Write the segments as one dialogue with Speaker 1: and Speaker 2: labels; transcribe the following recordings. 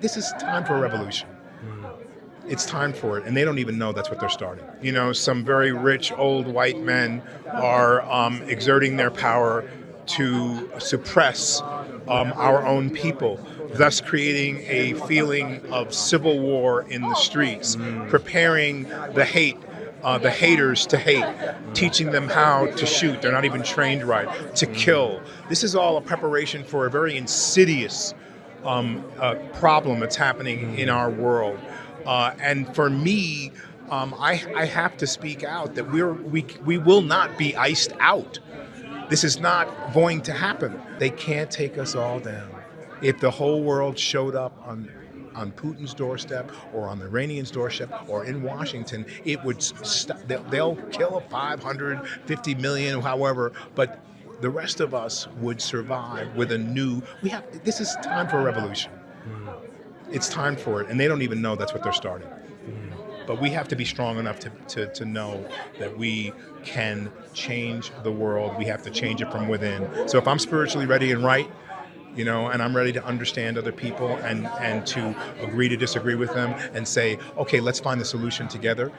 Speaker 1: This is time for a revolution. It's time for it, and they don't even know that's what they're starting. You know, some very rich old white men are exerting their power to suppress our own people, thus creating a feeling of civil war in the streets, preparing the haters to hate, teaching them how to shoot. They're not even trained right, to kill. This is all a preparation for a very insidious problem that's happening in our world. And for me, I have to speak out that we will not be iced out. This is not going to happen. They can't take us all down. If the whole world showed up on Putin's doorstep or on the Iranians' doorstep or in Washington, it would stop. They'll kill 550 million, however, but the rest of us would survive with a new. This is time for a revolution. It's time for it, and they don't even know that's what they're starting. But we have to be strong enough to know that we can change the world. We have to change it from within. So if I'm spiritually ready and right, you know, and I'm ready to understand other people and to agree to disagree with them and say, okay, let's find the solution together,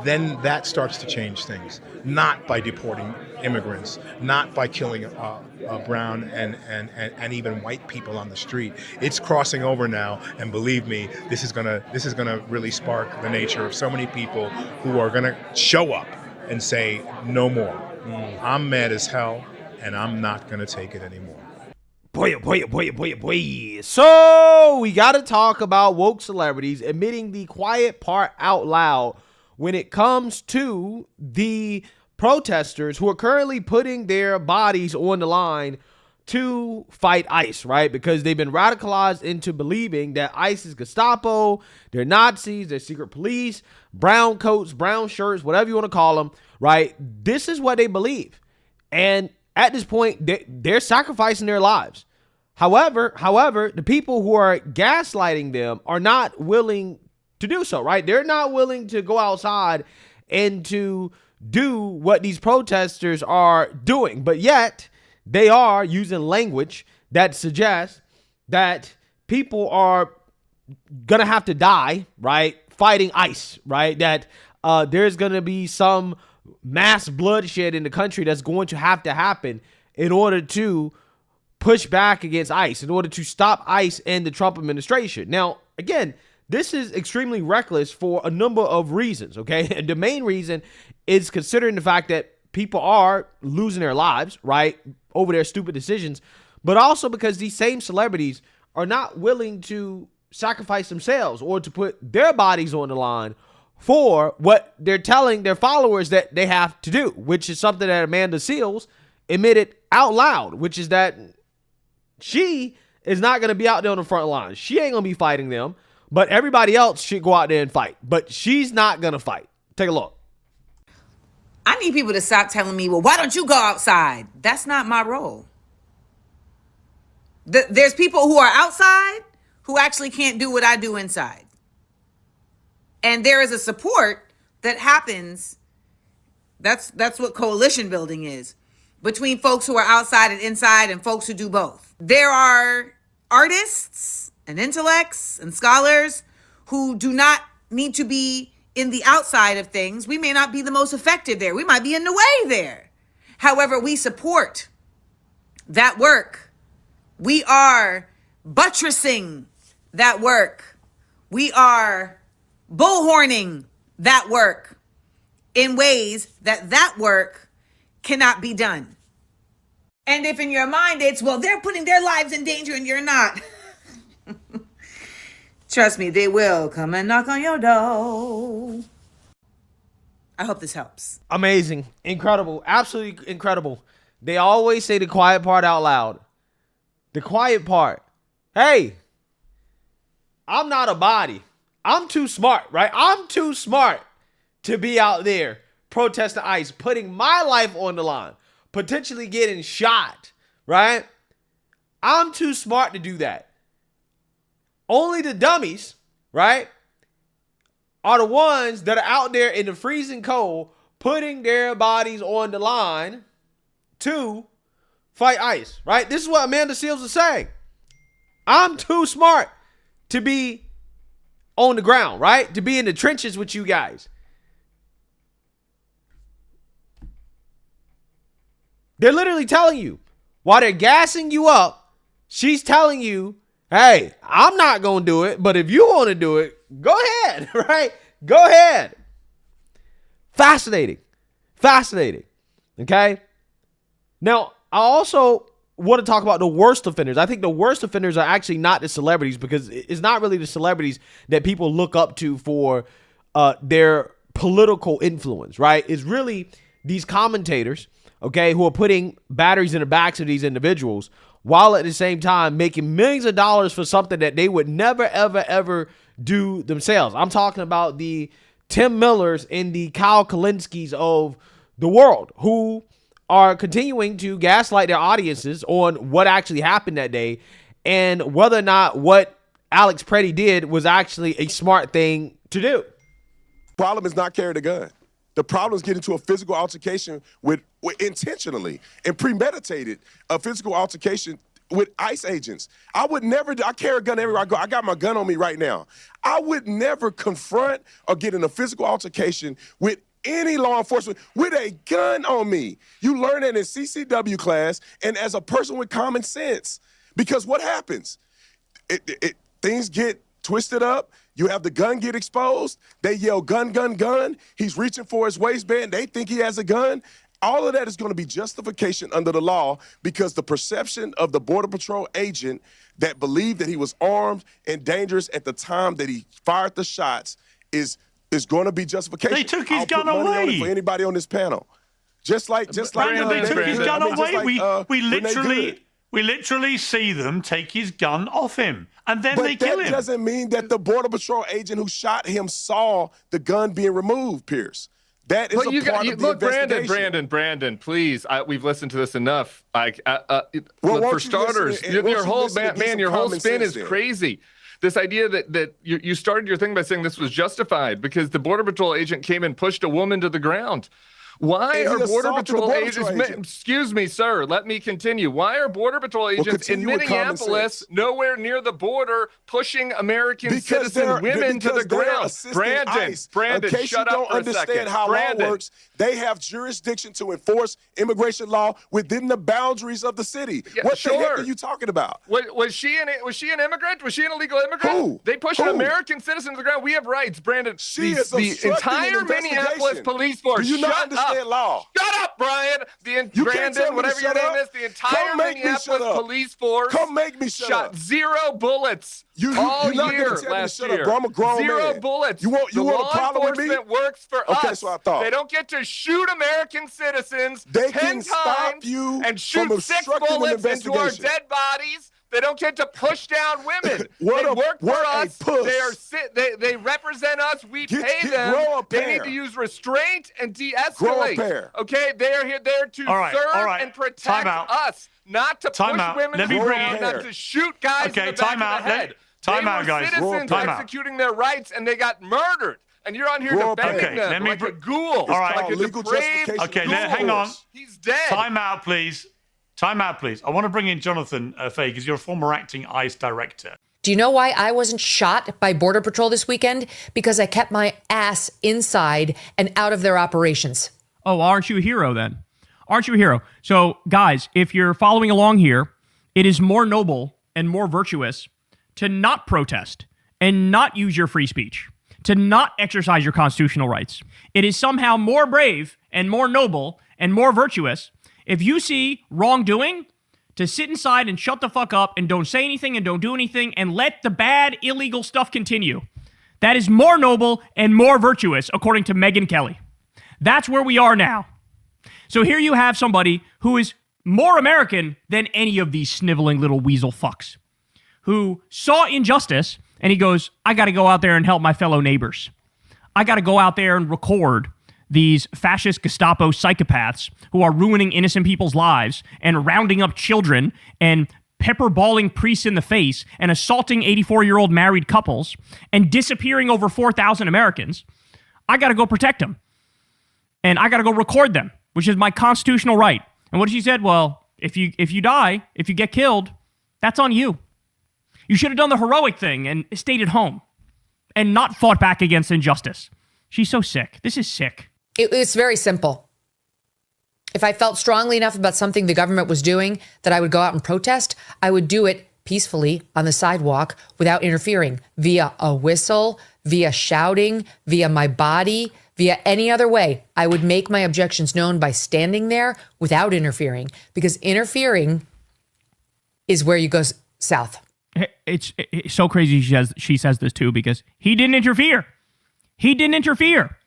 Speaker 1: then that starts to change things. Not by deporting immigrants, not by killing brown and even white people on the street. It's crossing over now, and believe me, this is gonna really spark the nature of so many people who are gonna show up and say, no more. I'm mad as hell, and I'm not gonna take it anymore.
Speaker 2: Boy. So we got to talk about woke celebrities admitting the quiet part out loud when it comes to the protesters who are currently putting their bodies on the line to fight ICE, right? Because they've been radicalized into believing that ICE is Gestapo, they're Nazis, they're secret police, brown coats, brown shirts, whatever you want to call them, right? This is what they believe. And at this point, they're sacrificing their lives. However, the people who are gaslighting them are not willing to do so, right? They're not willing to go outside and to do what these protesters are doing. But yet, they are using language that suggests that people are going to have to die, right? Fighting ICE, right? That there's going to be some mass bloodshed in the country that's going to happen in order to push back against ICE, in order to stop ICE and the Trump administration. Now, again, this is extremely reckless for a number of reasons, okay? And the main reason is considering the fact that people are losing their lives, right, over their stupid decisions, but also because these same celebrities are not willing to sacrifice themselves or to put their bodies on the line for what they're telling their followers that they have to do, which is something that Amanda Seales admitted out loud, which is that she is not going to be out there on the front lines. She ain't going to be fighting them, but everybody else should go out there and fight. But she's not going to fight. Take a look.
Speaker 3: I need people to stop telling me, well, why don't you go outside? That's not my role. There's people who are outside who actually can't do what I do inside. And there is a support that happens. That's what coalition building is, between folks who are outside and inside and folks who do both. There are artists and intellects and scholars who do not need to be in the outside of things. We may not be the most effective there. We might be in the way there. However, we support that work. We are buttressing that work. We are bullhorning that work in ways that work cannot be done. And if in your mind it's, well, they're putting their lives in danger and you're not. Trust me, they will come and knock on your door. I hope this helps.
Speaker 2: Amazing. Incredible. Absolutely incredible. They always say the quiet part out loud. The quiet part. Hey, I'm not a body. I'm too smart, right? I'm too smart to be out there protesting ICE, putting my life on the line, potentially getting shot, right? I'm too smart to do that. Only the dummies, right, are the ones that are out there in the freezing cold putting their bodies on the line to fight ICE, right? This is what Amanda Seales is saying. I'm too smart to be on the ground, right? To be in the trenches with you guys. They're literally telling you, while they're gassing you up, she's telling you, hey, I'm not going to do it, but if you want to do it, go ahead, right? Go ahead. Fascinating. Okay? Now, I also want to talk about the worst offenders. I think the worst offenders are actually not the celebrities, because it's not really the celebrities that people look up to for their political influence, right? It's really these commentators, okay, who are putting batteries in the backs of these individuals while at the same time making millions of dollars for something that they would never, ever, ever do themselves. I'm talking about the Tim Millers and the Kyle Kalinskis of the world, who are continuing to gaslight their audiences on what actually happened that day and whether or not what Alex Preddy did was actually a smart thing to do.
Speaker 4: Problem is not carrying a gun. The problem is getting to a physical altercation with intentionally and premeditated a physical altercation with ICE agents. I would never, I carry a gun everywhere I go. I got my gun on me right now. I would never confront or get in a physical altercation with any law enforcement with a gun on me. You learn that in CCW class and as a person with common sense. Because what happens? Things get twisted up. You have the gun get exposed. They yell, gun, gun, gun. He's reaching for his waistband. They think he has a gun. All of that is going to be justification under the law because the perception of the Border Patrol agent that believed that he was armed and dangerous at the time that he fired the shots is going to be justification.
Speaker 5: They took his gun
Speaker 4: money
Speaker 5: away.
Speaker 4: on it for anybody on this panel. Just like
Speaker 5: they took his gun away. We literally see them take his gun off him, and then they kill him.
Speaker 4: But that doesn't mean that the Border Patrol agent who shot him saw the gun being removed, Pierce. That is a part of the investigation.
Speaker 6: Brandon, please. We've listened to this enough.
Speaker 4: For
Speaker 6: starters, your whole spin is crazy. This idea that you started your thing by saying this was justified because the Border Patrol agent came and pushed a woman to the ground. Why are Border Patrol agents, excuse me, sir, let me continue. Why are Border Patrol agents in Minneapolis, nowhere near the border, pushing American citizen women to the ground? Brandon, shut up for a second.
Speaker 4: Understand how law works. They have jurisdiction to enforce immigration law within the boundaries of the city.
Speaker 6: Yeah,
Speaker 4: what the heck are you talking about?
Speaker 6: Was she an immigrant? Was she an illegal immigrant?
Speaker 4: Who?
Speaker 6: They push an American citizen to the ground. We have rights, Brandon.
Speaker 4: She is
Speaker 6: the entire Minneapolis police force.
Speaker 4: Do you not understand law?
Speaker 6: Shut up, Brian. Brandon, whatever your name is, the entire Minneapolis police force shot 0 bullets all year last year.
Speaker 4: Bro, I'm a grown
Speaker 6: 0
Speaker 4: man.
Speaker 6: bullets.
Speaker 4: You want a problem with me?
Speaker 6: Law enforcement works for us.
Speaker 4: That's what I thought.
Speaker 6: They don't get to shoot American citizens
Speaker 4: they
Speaker 6: 10
Speaker 4: can stop you
Speaker 6: and shoot 6 bullets into our dead bodies. They don't get to push down women. They work for us. They represent us. We pay them. They need to use restraint and de-escalate. Okay, they're here there to serve and protect us, not to push women to the ground, not to shoot guys in the back of the head.
Speaker 5: Time out, guys.
Speaker 6: Citizens executing their rights, and they got murdered. And you're on here defending them like a ghoul.
Speaker 5: All right.
Speaker 6: Like a depraved ghoul.
Speaker 5: Hang on.
Speaker 6: He's dead.
Speaker 5: Time out, please. I want to bring in Jonathan Fay because you're a former acting ICE director.
Speaker 7: Do you know why I wasn't shot by Border Patrol this weekend? Because I kept my ass inside and out of their operations.
Speaker 8: Oh, aren't you a hero then? Aren't you a hero? So, guys, if you're following along here, it is more noble and more virtuous to not protest and not use your free speech, to not exercise your constitutional rights. It is somehow more brave and more noble and more virtuous if you see wrongdoing, to sit inside and shut the fuck up and don't say anything and don't do anything and let the bad, illegal stuff continue. That is more noble and more virtuous, according to Megyn Kelly. That's where we are now. So here you have somebody who is more American than any of these sniveling little weasel fucks, who saw injustice and he goes, I got to go out there and help my fellow neighbors. I got to go out there and record these fascist Gestapo psychopaths who are ruining innocent people's lives and rounding up children and pepperballing priests in the face and assaulting 84-year-old married couples and disappearing over 4,000 Americans. I got to go protect them. And I got to go record them, which is my constitutional right. And what she said, well, if you die, if you get killed, that's on you. You should have done the heroic thing and stayed at home and not fought back against injustice. She's so sick. This is sick.
Speaker 7: It's very simple. If I felt strongly enough about something the government was doing that I would go out and protest, I would do it peacefully on the sidewalk without interfering, via a whistle, via shouting, via my body, via any other way. I would make my objections known by standing there without interfering, because interfering is where you go south.
Speaker 8: It's so crazy she says this too, because he didn't interfere. He didn't interfere.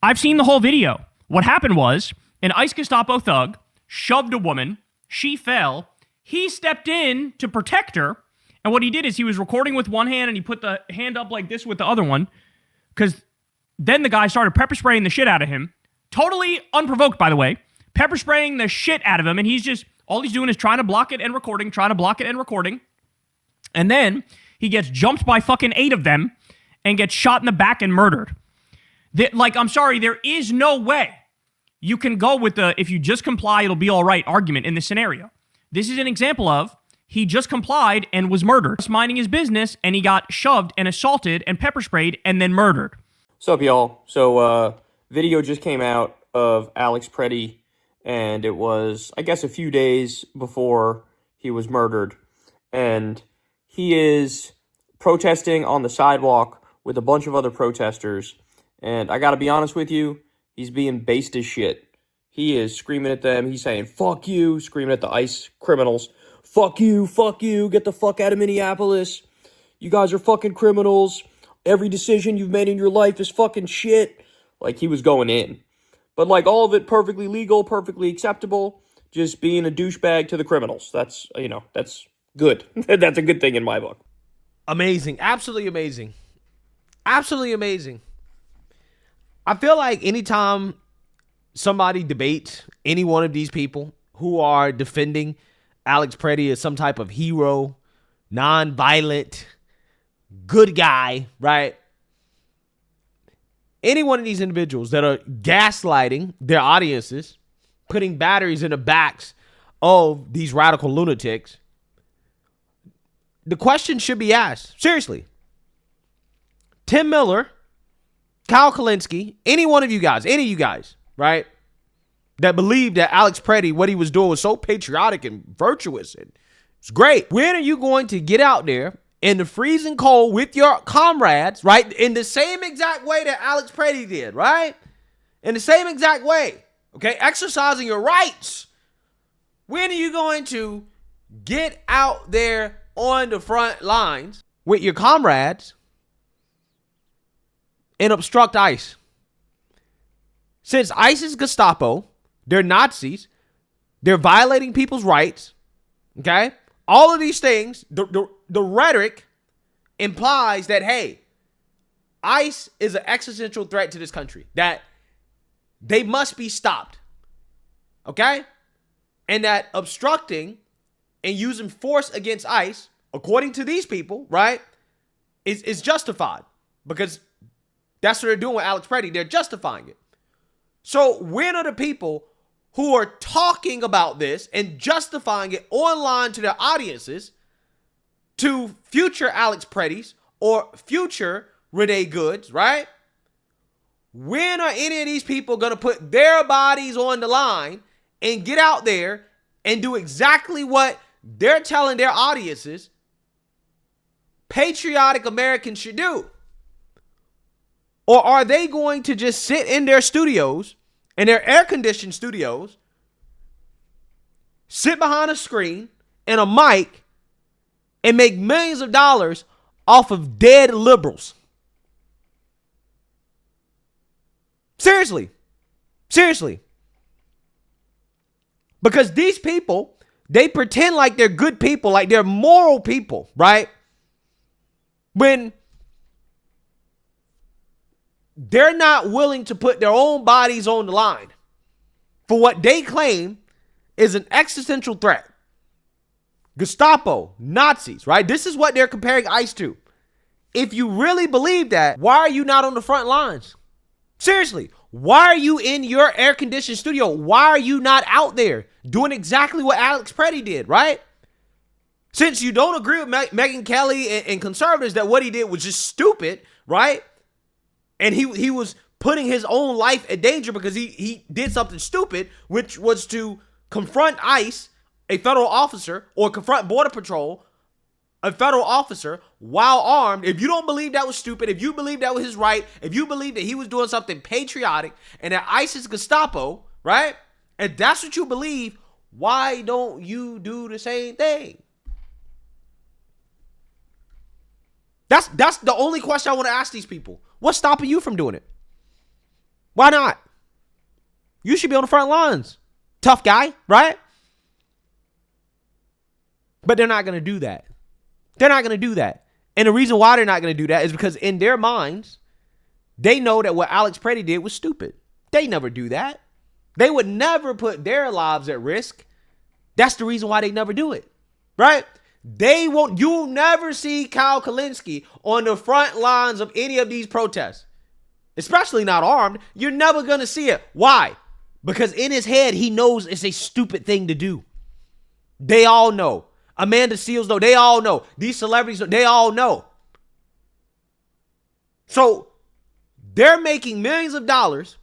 Speaker 8: I've seen the whole video. What happened was an ICE Gestapo thug shoved a woman. She fell. He stepped in to protect her. And what he did is he was recording with one hand and he put the hand up like this with the other one, because then the guy started pepper spraying the shit out of him. Totally unprovoked, by the way. Pepper spraying the shit out of him. And all he's doing is trying to block it and recording, trying to block it and recording. And then he gets jumped by fucking 8 of them and gets shot in the back and murdered. I'm sorry, there is no way you can go with the if you just comply, it'll be all right argument in this scenario. This is an example of he just complied and was murdered. Just minding his business, and he got shoved and assaulted and pepper sprayed and then murdered.
Speaker 9: What's up, y'all? So, video just came out of Alex Preddy, and it was, I guess, a few days before he was murdered. And he is protesting on the sidewalk with a bunch of other protesters. And I gotta be honest with you, he's being based as shit. He is screaming at them. He's saying, fuck you, screaming at the ICE criminals. Fuck you, get the fuck out of Minneapolis. You guys are fucking criminals. Every decision you've made in your life is fucking shit. Like, he was going in. But, like, all of it perfectly legal, perfectly acceptable. Just being a douchebag to the criminals. That's, that's good. That's a good thing in my book.
Speaker 2: Amazing. Absolutely amazing. Absolutely amazing. I feel like anytime somebody debates any one of these people who are defending Alex Preddy as some type of hero, non-violent, good guy, right? Any one of these individuals that are gaslighting their audiences, putting batteries in the backs of these radical lunatics, the question should be asked, seriously. Tim Miller, Kyle Kalinske, any of you guys, right, that believe that Alex Preddy, what he was doing was so patriotic and virtuous and it's great. When are you going to get out there in the freezing cold with your comrades, right, in the same exact way that Alex Preddy did, right? In the same exact way, okay, exercising your rights. When are you going to get out there on the front lines with your comrades and obstruct ICE? Since ICE is Gestapo, they're Nazis, they're violating people's rights, okay? All of these things, the rhetoric implies that, hey, ICE is an existential threat to this country, that they must be stopped, okay? And that obstructing and using force against ICE, according to these people, right, is justified, because that's what they're doing with Alex Preddy. They're justifying it. So when are the people who are talking about this and justifying it online to their audiences, to future Alex Preddys or future Renee Goods, right? When are any of these people going to put their bodies on the line and get out there and do exactly what they're telling their audiences patriotic Americans should do? Or are they going to just sit in their studios, in their air-conditioned studios, sit behind a screen and a mic and make millions of dollars off of dead liberals? Seriously. Because these people, they pretend like they're good people, like they're moral people, right? When they're not willing to put their own bodies on the line for what they claim is an existential threat. Gestapo, Nazis, right? This is what they're comparing ICE to. If you really believe that, why are you not on the front lines? Seriously, why are you in your air-conditioned studio? Why are you not out there doing exactly what Alex Preddy did, right? Since you don't agree with Megyn Kelly and conservatives that what he did was just stupid, right? And he was putting his own life at danger because he did something stupid, which was to confront ICE, a federal officer, or confront Border Patrol, a federal officer, while armed. If you don't believe that was stupid, if you believe that was his right, if you believe that he was doing something patriotic and that ICE is Gestapo, right? And that's what you believe, why don't you do the same thing? That's the only question I want to ask these people. What's stopping you from doing it? Why not? You should be on the front lines. Tough guy, right? But they're not going to do that. They're not going to do that. And the reason why they're not going to do that is because in their minds, they know that what Alex Preddy did was stupid. They never do that. They would never put their lives at risk. That's the reason why they never do it, right? You'll never see Kyle Kalinske on the front lines of any of these protests, especially not armed. You're never going to see it. Why? Because in his head, he knows it's a stupid thing to do. They all know. Amanda Seals know. They all know. These celebrities, they all know. So they're making millions of dollars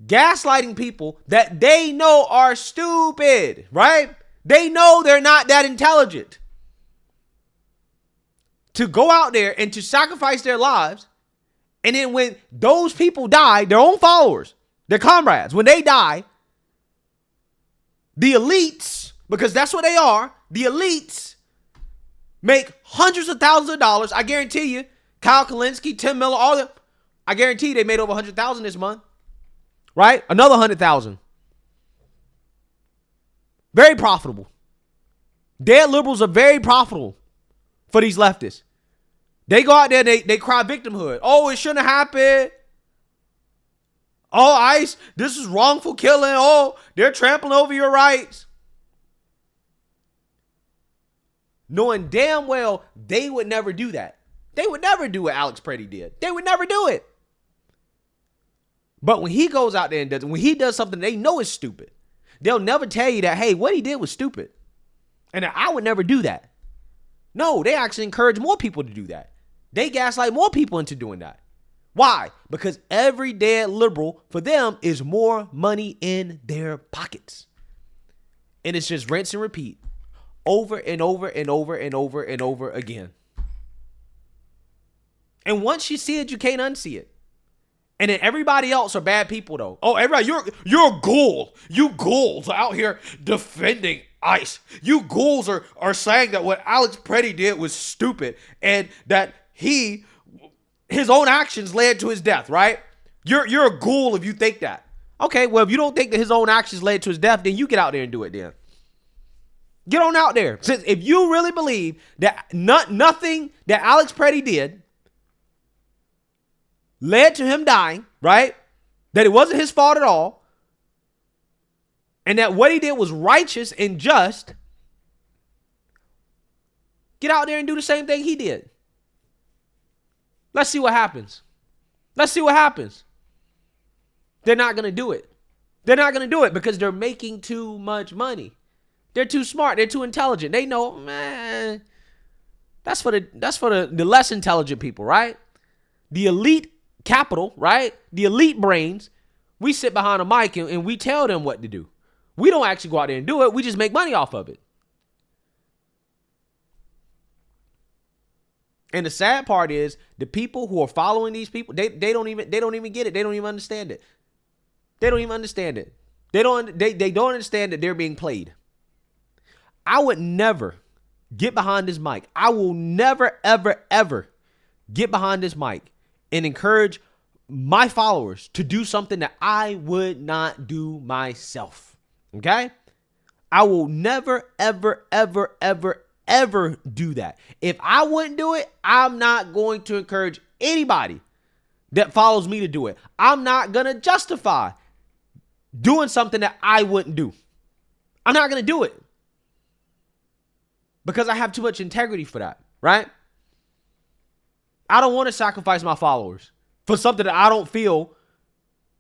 Speaker 2: gaslighting people that they know are stupid, right? They know they're not that intelligent to go out there and to sacrifice their lives. And then when those people die, their own followers, their comrades, when they die, the elites, because that's what they are, the elites make hundreds of thousands of dollars. I guarantee you, Kyle Kalinske, Tim Miller, all them, I guarantee they made over 100,000 this month, right? Another 100,000. Very profitable. Dead liberals are very profitable for these leftists. They go out there, they cry victimhood. Oh, it shouldn't have happened. Oh, ICE, this is wrongful killing. Oh, they're trampling over your rights. Knowing damn well they would never do that. They would never do what Alex Preddy did. They would never do it. But when he goes out there and does it, when he does something they know is stupid, they'll never tell you that, hey, what he did was stupid. And that I would never do that. No, they actually encourage more people to do that. They gaslight more people into doing that. Why? Because every dead liberal for them is more money in their pockets. And it's just rinse and repeat over and over and over and over and over again. And once you see it, you can't unsee it. And then everybody else are bad people, though. Oh, everybody, you're a ghoul. You ghouls are out here defending ICE. You ghouls are saying that what Alex Preddy did was stupid and that his own actions led to his death, right? You're a ghoul if you think that. Okay, well, if you don't think that his own actions led to his death, then you get out there and do it then. Get on out there. Since if you really believe that nothing that Alex Preddy did led to him dying, right? That it wasn't his fault at all. And that what he did was righteous and just. Get out there and do the same thing he did. Let's see what happens. Let's see what happens. They're not going to do it. They're not going to do it because they're making too much money. They're too smart. They're too intelligent. They know, man, that's for the less intelligent people, right? The elite capital, right? The elite brains, we sit behind a mic and we tell them what to do. We don't actually go out there and do it. We just make money off of it. And the sad part is the people who are following these people, they don't even get it. They don't even understand it. They don't even understand it. They don't understand that they're being played. I would never get behind this mic. I will never, ever, ever get behind this mic and encourage my followers to do something that I would not do myself. Okay? I will never, ever, ever, ever, ever do that. If I wouldn't do it, I'm not going to encourage anybody that follows me to do it. I'm not going to justify doing something that I wouldn't do. I'm not going to do it because I have too much integrity for that, right? I don't want to sacrifice my followers for something that I don't feel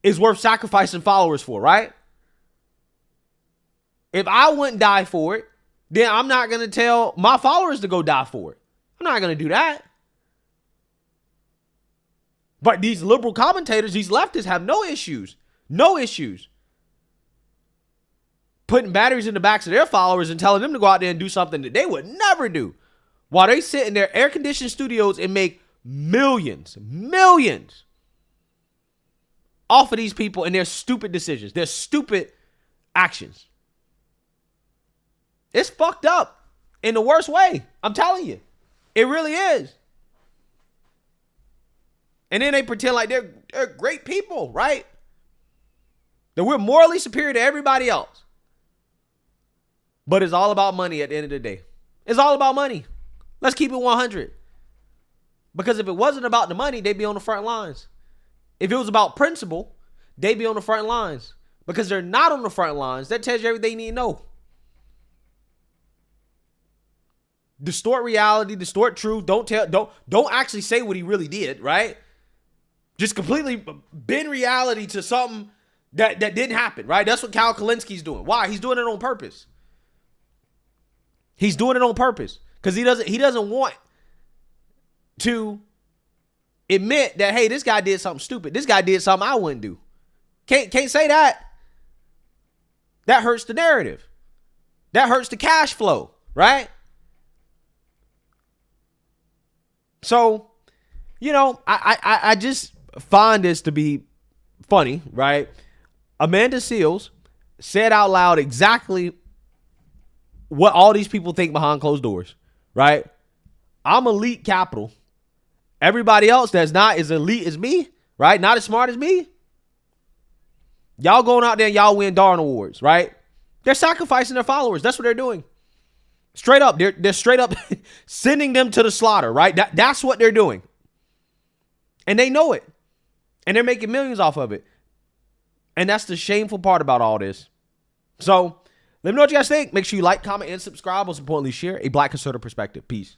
Speaker 2: is worth sacrificing followers for, right? If I wouldn't die for it, then I'm not going to tell my followers to go die for it. I'm not going to do that. But these liberal commentators, these leftists have no issues. No issues. Putting batteries in the backs of their followers and telling them to go out there and do something that they would never do. While they sit in their air-conditioned studios and make millions off of these people and their stupid decisions, their stupid actions. It's fucked up in the worst way. I'm telling you. It really is. And then they pretend like they're great people, right? That we're morally superior to everybody else. But it's all about money at the end of the day. It's all about money. Let's keep it 100. Because if it wasn't about the money, they'd be on the front lines. If it was about principle, they'd be on the front lines. Because they're not on the front lines. That tells you everything you need to know. Distort reality, distort truth. Don't actually say what he really did, right? Just completely bend reality to something that didn't happen, right? That's what Cal Kalinski's doing. Why? He's doing it on purpose. He's doing it on purpose because he doesn't want to admit that, hey, this guy did something stupid. This guy did something I wouldn't do. Can't say that. That hurts the narrative. That hurts the cash flow, right? So, you know, I just find this to be funny, right? Amanda Seales said out loud exactly what all these people think behind closed doors, right? I'm elite capital. Everybody else that's not as elite as me, right? Not as smart as me. Y'all going out there and y'all win Darn Awards, right? They're sacrificing their followers. That's what they're doing. Straight up. They're straight up sending them to the slaughter, right? That's what they're doing. And they know it. And they're making millions off of it. And that's the shameful part about all this. So, let me know what you guys think. Make sure you like, comment, and subscribe. Most importantly, share a Black conservative perspective. Peace.